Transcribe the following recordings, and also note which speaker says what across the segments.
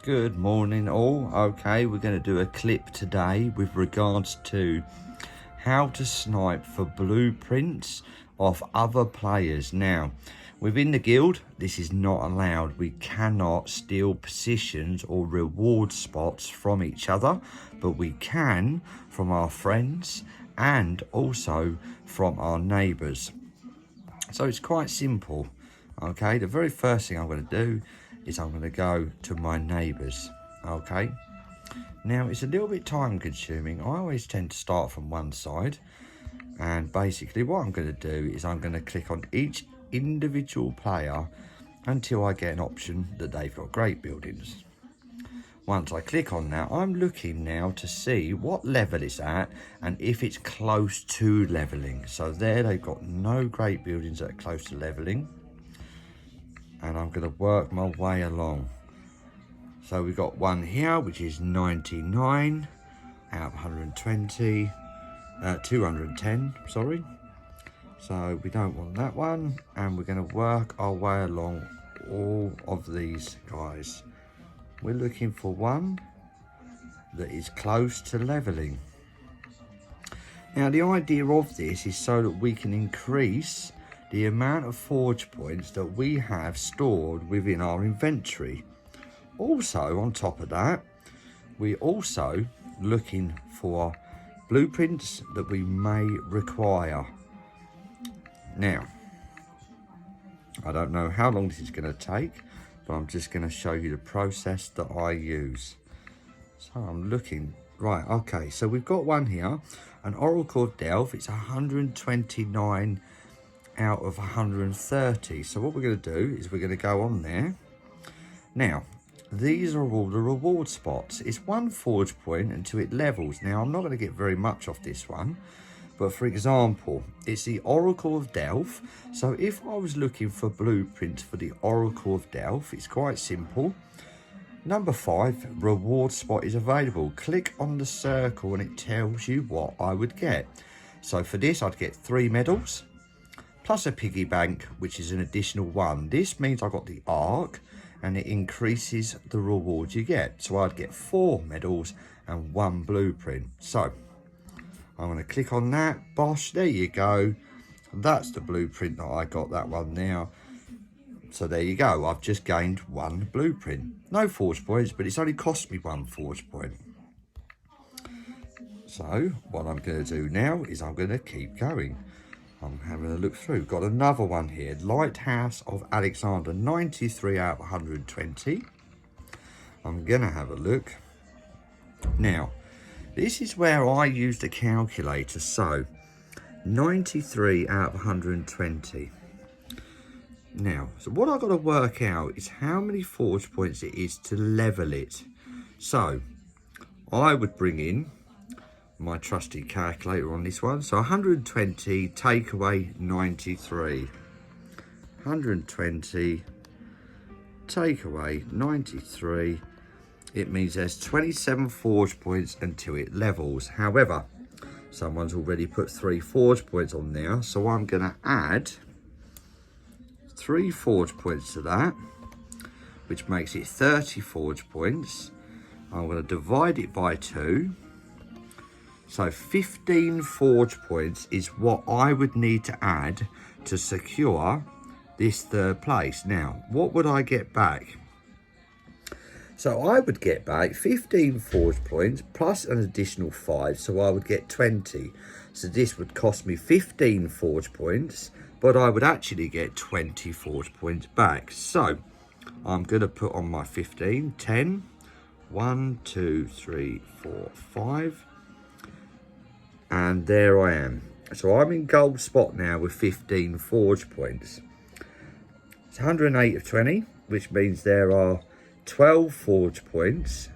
Speaker 1: Good morning all. Okay, we're going to do a clip today with regards to how to snipe for blueprints of other players. Now, within the guild, this is not allowed. We cannot steal positions or reward spots from each other, but we can from our friends and also from our neighbours. So it's quite simple. Okay, the very first thing I'm going to do is I'm going to go to my neighbours. Okay, now it's a little bit time consuming. I always tend to start from one side, and basically what I'm going to do is I'm going to click on each individual player until I get an option that they've got great buildings. Once I click on that, I'm looking now to see what level it's at and if it's close to leveling. So there, they've got no great buildings that are close to leveling, and I'm going to work my way along. So we've got one here which is 99 out of 120, 210, sorry. So we don't want that one, and we're going to work our way along all of these guys. We're looking for one that is close to leveling. Now the idea of this is so that we can increase the amount of forge points that we have stored within our inventory. Also, on top of that, we're also looking for blueprints that we may require. Now, I don't know how long this is going to take, but I'm just going to show you the process that I use. So I'm looking, right, okay, so we've got one here, an Oracle of Delph. It's 129 out of 130. So what we're going to do is we're going to go on there. Now, these are all the reward spots. It's one forge point until it levels. Now, I'm not going to get very much off this one, but for example, it's the Oracle of Delph. So if I was looking for blueprints for the Oracle of Delph, it's quite simple. Number 5, reward spot is available. Click on the circle and it tells you what I would get. So for this, I'd get 3 medals plus a piggy bank, which is an additional 1. This means I got the arc, and it increases the rewards you get. So I'd get 4 medals and 1 blueprint. So I'm going to click on that. Bosh, there you go. That's the blueprint that I got, that one now. So there you go. I've just gained 1 blueprint. No forge points, but it's only cost me 1 forge point. So what I'm going to do now is I'm going to keep going. I'm having a look through. Got another one here. Lighthouse of Alexander, 93 out of 120. I'm going to have a look. Now, this is where I used a calculator. So, 93 out of 120. Now, so what I've got to work out is how many forge points it is to level it. So, I would bring in my trusty calculator on this one. So 120 take away 93. 120 take away 93. It means there's 27 forge points until it levels. However, someone's already put 3 forge points on there, so I'm going to add 3 forge points to that, which makes it 30 forge points. I'm going to divide it by 2. So 15 forge points is what I would need to add to secure this 3rd place. Now, what would I get back? So I would get back 15 forge points plus an additional 5, so I would get 20. So this would cost me 15 forge points, but I would actually get 20 forge points back. So I'm going to put on my 15, 10, 1, 2, 3, 4, 5. And there I am. So I'm in gold spot now with 15 forge points. It's 108 of 20, which means there are 12 forge points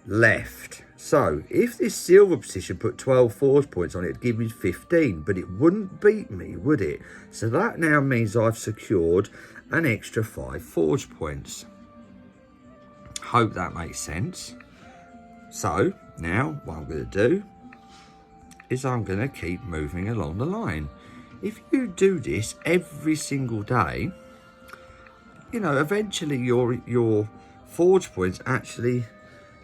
Speaker 1: left. So if this silver position put 12 forge points on it, it'd give me 15, but it wouldn't beat me, would it? So that now means I've secured an extra 5 forge points. Hope that makes sense. So now what I'm going to do is I'm going to keep moving along the line. If you do this every single day, you know, eventually your forge points actually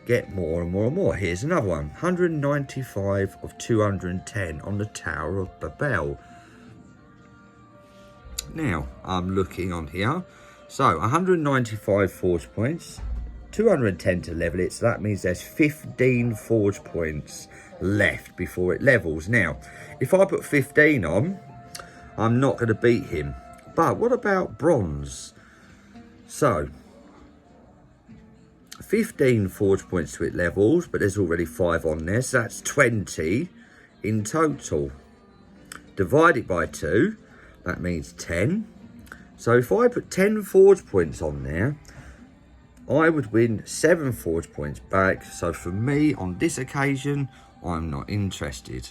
Speaker 1: get more and more and more. Here's another one, 195 of 210 on the Tower of Babel. Now I'm looking on here, so 195 forge points, 210 to level it, so that means there's 15 forge points left before it levels. Now if I put 15 on, I'm not going to beat him. But what about bronze? So 15 forge points to it levels, but there's already 5 on there, so that's 20 in total. Divide it by 2, that means 10. So if I put 10 forge points on there, I would win 7 forge points back. So for me, on this occasion, I'm not interested.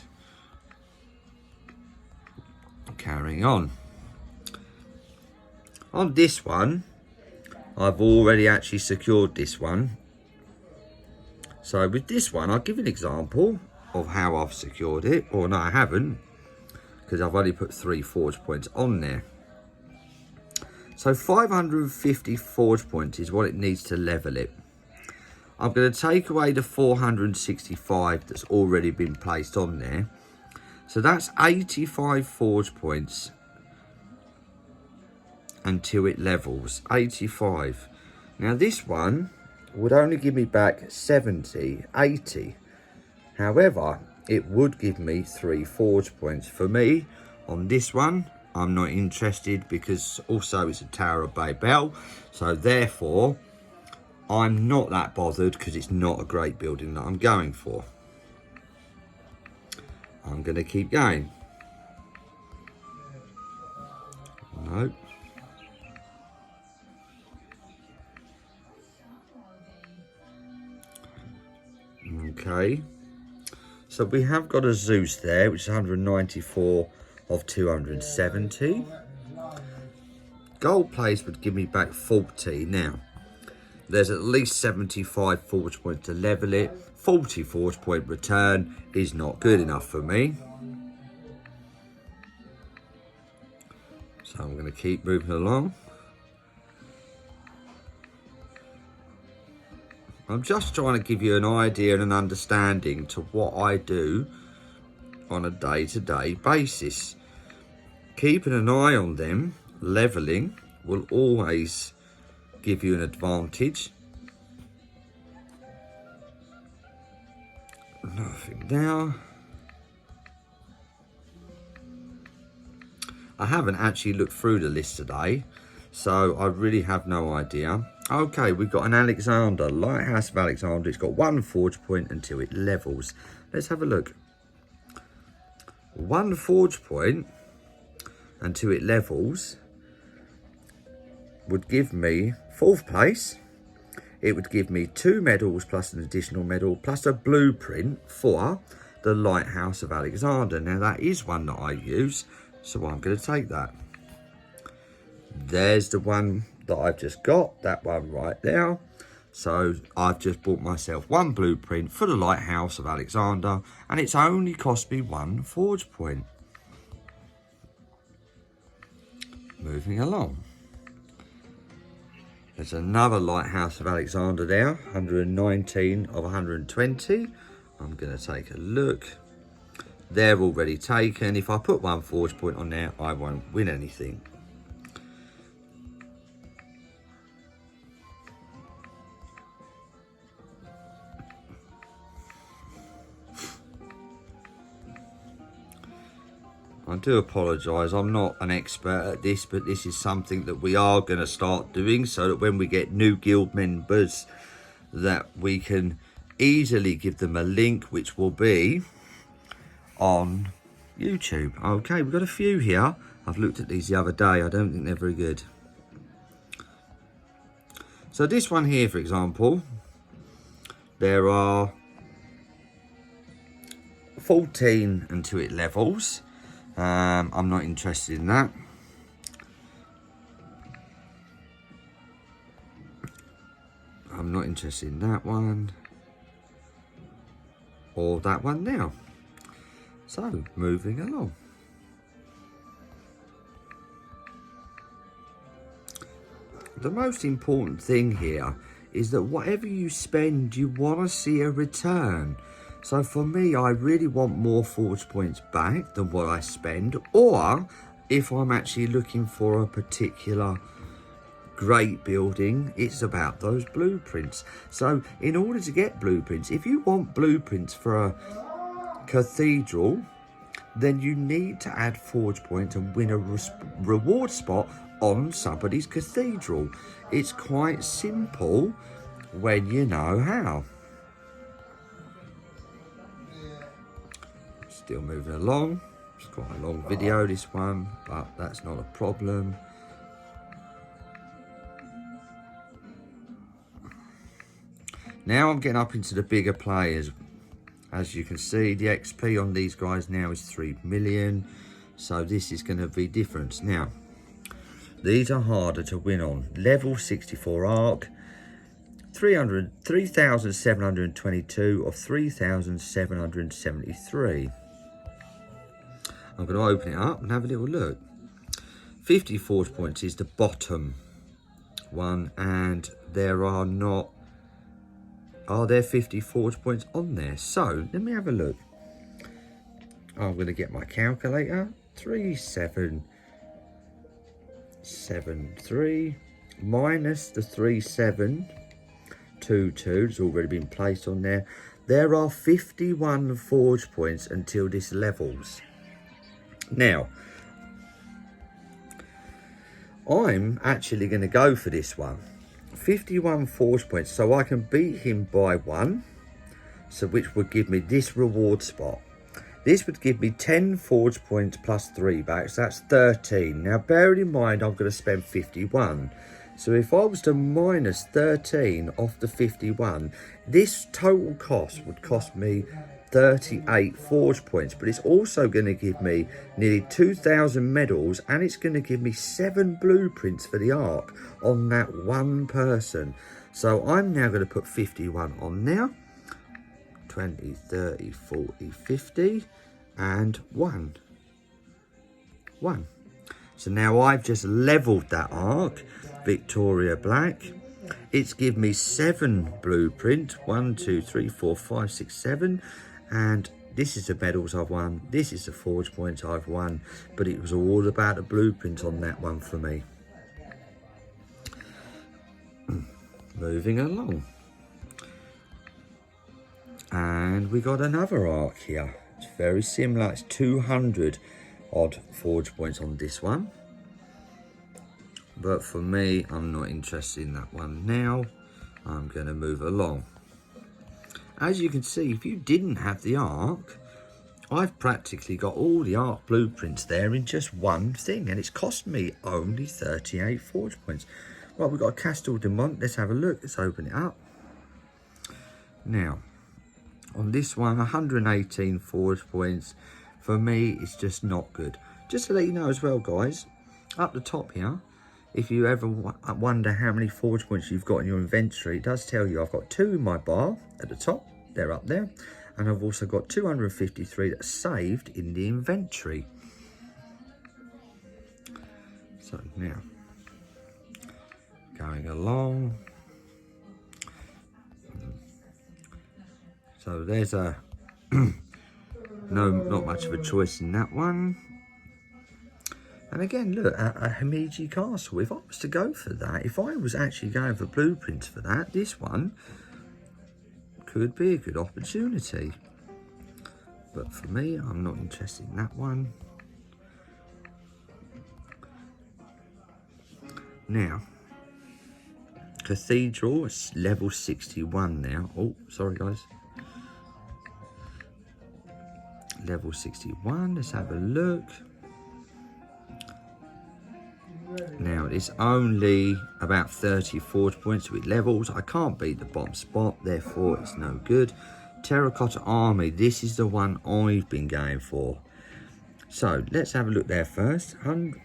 Speaker 1: Carrying on. On this one, I've already actually secured this one. So with this one, I'll give you an example of how I've secured it. Or no, I haven't, because I've only put 3 forge points on there. So 550 forge points is what it needs to level it. I'm going to take away the 465 that's already been placed on there. So that's 85 forge points until it levels, 85. Now this one would only give me back 70, 80. However, it would give me 3 forge points. For me, on this one, I'm not interested, because also it's a Tower of Babel. So therefore, I'm not that bothered, because it's not a great building that I'm going for. I'm going to keep going. Nope. Okay. So we have got a Zeus there, which is 194 of 270. Gold place would give me back 40. Now, there's at least 75 forge points to level it. 40 forge point return is not good enough for me. So I'm going to keep moving along. I'm just trying to give you an idea and an understanding to what I do on a day-to-day basis. Keeping an eye on them, leveling, will always give you an advantage. Nothing now. I haven't actually looked through the list today, so I really have no idea. Okay, we've got an Alexander, Lighthouse of Alexander. It's got 1 forge point until it levels. Let's have a look. 1 forge point until it levels would give me 4th place. It would give me 2 medals plus an additional medal plus a blueprint for the Lighthouse of Alexander. Now that is one that I use, so I'm going to take that. There's the one that I've just got, that one right there. So I've just bought myself 1 blueprint for the Lighthouse of Alexander, and it's only cost me 1 forge point. Moving along. There's another Lighthouse of Alexander there, 119 of 120. I'm going to take a look. They're already taken. If I put 1 forge point on there, I won't win anything. I do apologise, I'm not an expert at this, but this is something that we are going to start doing, so that when we get new guild members, that we can easily give them a link, which will be on YouTube. Okay, we've got a few here. I've looked at these the other day. I don't think they're very good. So this one here, for example, there are 14 until it levels. I'm not interested in that. I'm not interested in that one. Or that one now. So, moving along. The most important thing here is that whatever you spend, you want to see a return. So for me, I really want more forge points back than what I spend, or if I'm actually looking for a particular great building, it's about those blueprints. So in order to get blueprints, if you want blueprints for a cathedral, then you need to add forge points and win a reward spot on somebody's cathedral. It's quite simple when you know how. Still moving along. It's quite a long video, this one, but that's not a problem. Now I'm getting up into the bigger players. As you can see, the XP on these guys now is 3 million. So this is going to be different. Now, these are harder to win on. Level 64 arc, 3,722 of 3,773. I'm going to open it up and have a little look. 50 forge points is the bottom one, and there are not... Are there 50 forge points on there? So, let me have a look. I'm going to get my calculator. 3773 minus the 3722. It's already been placed on there. There are 51 forge points until this levels. Now, I'm actually going to go for this one. 51 forge points, so I can beat him by 1, so which would give me this reward spot. This would give me 10 forge points plus 3 back, so that's 13. Now bearing in mind I'm going to spend 51, so if I was to minus 13 off the 51, this total cost would cost me 38 forge points, but it's also going to give me nearly 2,000 medals, and it's going to give me 7 blueprints for the arc on that one person. So I'm now going to put 51 on now. 20, 30, 40, 50, and 1. So now I've just leveled that arc, Victoria Black. It's given me 7 blueprints, 1, 2, 3, 4, 5, 6, 7. And this is the medals I've won. This is the forge points I've won. But it was all about the blueprints on that one for me. Moving along. And we got another arc here. It's very similar. It's 200 odd forge points on this one. But for me, I'm not interested in that one now. I'm going to move along. As you can see, if you didn't have the arc, I've practically got all the arc blueprints there in just one thing, and it's cost me only 38 forge points. Right, we've got a Castle de Mont. Let's have a look. Let's open it up. Now, on this one, 118 forge points. For me, it's just not good. Just to let you know as well, guys, up the top here, if you ever wonder how many forge points you've got in your inventory, it does tell you I've got 2 in my bar at the top. They're up there. And I've also got 253 that's saved in the inventory. So now, going along. So there's a, not much of a choice in that one. And again, look, a Himeji Castle. If I was to go for that, if I was actually going for blueprints for that, this one could be a good opportunity. But for me, I'm not interested in that one. Now, Cathedral, it's level 61 now. Oh, sorry guys. Level 61, let's have a look. Now, it's only about 30 forge points with levels. I can't beat the bottom spot, therefore it's no good. Terracotta Army, this is the one I've been going for. So, let's have a look there first. I'm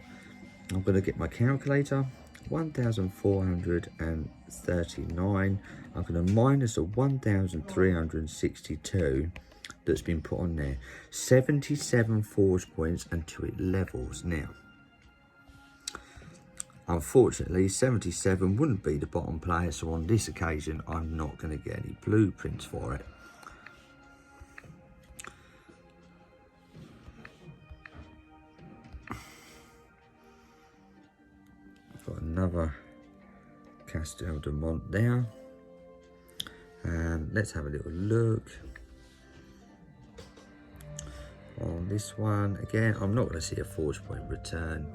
Speaker 1: going to get my calculator. 1,439. I'm going to minus the 1,362 that's been put on there. 77 forge points until it levels. Now, Unfortunately, 77 wouldn't be the bottom player, so on this occasion, I'm not going to get any blueprints for it. Got another Castel de Mont there. And let's have a little look. On this one, again, I'm not going to see a forge point return.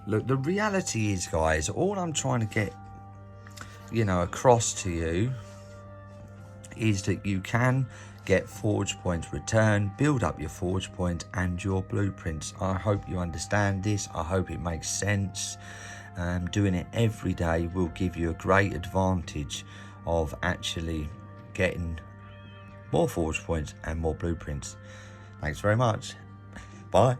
Speaker 1: Look, the reality is, guys, all I'm trying to get, you know, across to you is that you can get forge points return, build up your forge points and your blueprints. I hope you understand this. I hope it makes sense. Doing it every day will give you a great advantage of actually getting more forge points and more blueprints. Thanks very much. Bye.